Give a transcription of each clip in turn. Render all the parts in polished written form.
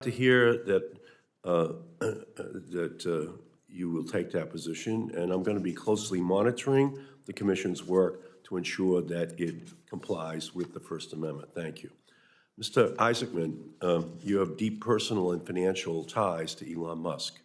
To hear that you will take that position, and I'm going to be closely monitoring the Commission's work to ensure that it complies with the First Amendment. Thank you. Mr. Isaacman, you have deep personal and financial ties to Elon Musk.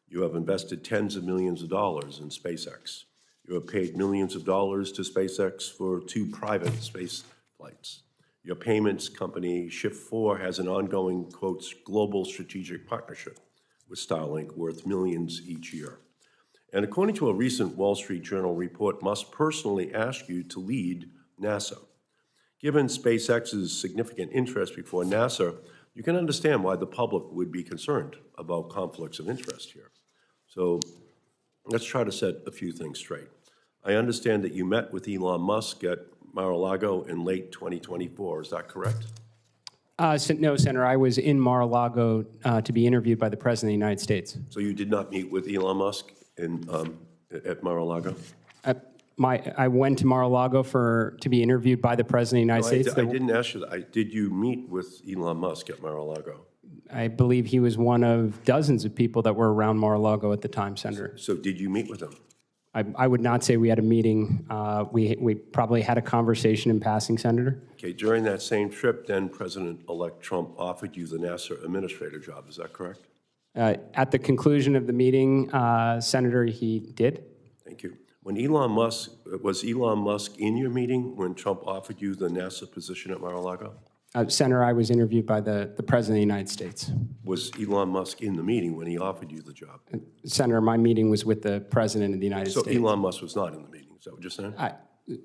You have invested tens of millions of dollars in SpaceX. You have paid millions of dollars to SpaceX for 2 private space flights. Your payments company, Shift4, has an ongoing, quotes, global strategic partnership with Starlink worth millions each year. And according to a recent Wall Street Journal report, Musk personally asked you to lead NASA. Given SpaceX's significant interest before NASA, you can understand why the public would be concerned about conflicts of interest here. So let's try to set a few things straight. I understand that you met with Elon Musk at Mar-a-Lago in late 2024. Is that correct? No, Senator. I was in Mar-a-Lago to be interviewed by the President of the United States. So you did not meet with Elon Musk at Mar-a-Lago? I went to Mar-a-Lago to be interviewed by the President of the United States. I didn't ask you that. Did you meet with Elon Musk at Mar-a-Lago? I believe he was one of dozens of people that were around Mar-a-Lago at the time, Senator. So did you meet with him? I would not say we had a meeting. We probably had a conversation in passing, Senator. Okay, during that same trip, then President-elect Trump offered you the NASA administrator job. Is that correct? At the conclusion of the meeting, Senator, he did. Thank you. Was Elon Musk in your meeting when Trump offered you the NASA position at Mar-a-Lago? Senator, I was interviewed by the President of the United States. Was Elon Musk in the meeting when he offered you the job? Senator, my meeting was with the President of the United States. So Elon Musk was not in the meeting, is that what you're saying?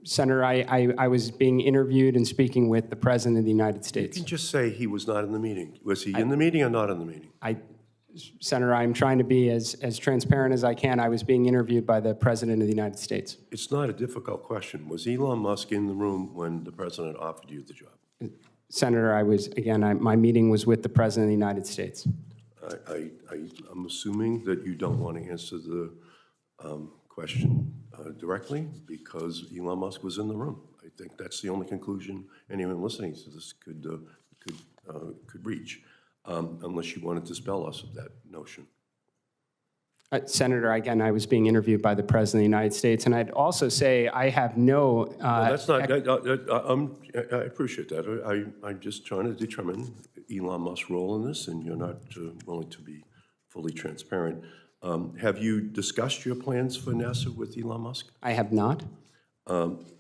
Senator, I was being interviewed and speaking with the President of the United States. You can just say he was not in the meeting. Was he in the meeting or not in the meeting? Senator, I'm trying to be as transparent as I can. I was being interviewed by the President of the United States. It's not a difficult question. Was Elon Musk in the room when the President offered you the job? Senator, my meeting was with the President of the United States. I'm assuming that you don't want to answer the question directly because Elon Musk was in the room. I think that's the only conclusion anyone listening to this could reach, unless you wanted to dispel us of that notion. Senator, again, I was being interviewed by the President of the United States, and I'd also say I have no... that's not... I appreciate that. I'm just trying to determine Elon Musk's role in this, and you're not willing to be fully transparent. Have you discussed your plans for NASA with Elon Musk? I have not.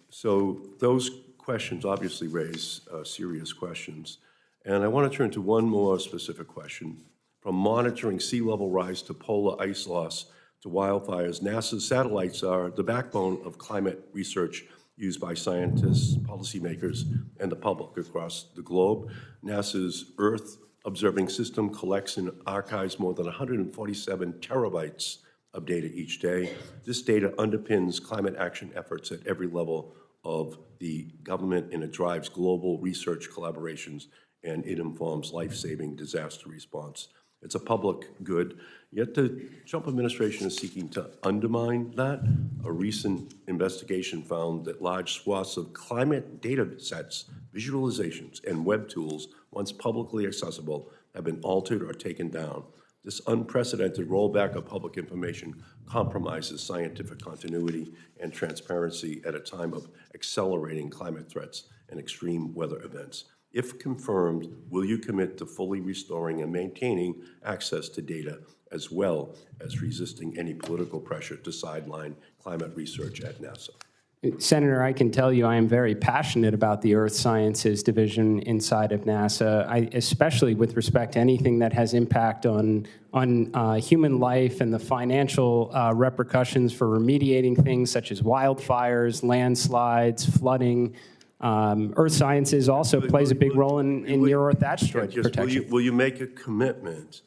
So those questions obviously raise serious questions. And I want to turn to one more specific question. From monitoring sea level rise to polar ice loss to wildfires, NASA's satellites are the backbone of climate research used by scientists, policymakers, and the public across the globe. NASA's Earth Observing System collects and archives more than 147 terabytes of data each day. This data underpins climate action efforts at every level of the government, and it drives global research collaborations, and it informs life-saving disaster response. It's a public good, yet the Trump administration is seeking to undermine that. A recent investigation found that large swaths of climate data sets, visualizations, and web tools, once publicly accessible, have been altered or taken down. This unprecedented rollback of public information compromises scientific continuity and transparency at a time of accelerating climate threats and extreme weather events. If confirmed, will you commit to fully restoring and maintaining access to data, as well as resisting any political pressure to sideline climate research at NASA? Senator, I can tell you I am very passionate about the Earth Sciences Division inside of NASA, especially with respect to anything that has impact on human life and the financial repercussions for remediating things such as wildfires, landslides, flooding. Earth Sciences also plays a big role in near-Earth asteroid protection. Will you make a commitment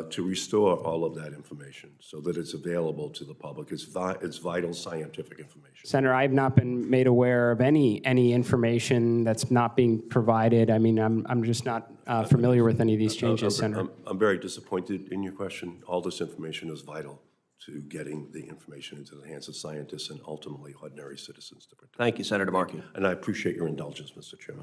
to restore all of that information so that it's available to the public? It's vital scientific information. Senator, I have not been made aware of any information that's not being provided. I mean, I'm just not familiar with any of these changes, Senator. I'm very disappointed in your question. All this information is vital to getting the information into the hands of scientists and ultimately ordinary citizens to protect. Thank you, Senator Markey. And I appreciate your indulgence, Mr. Chairman.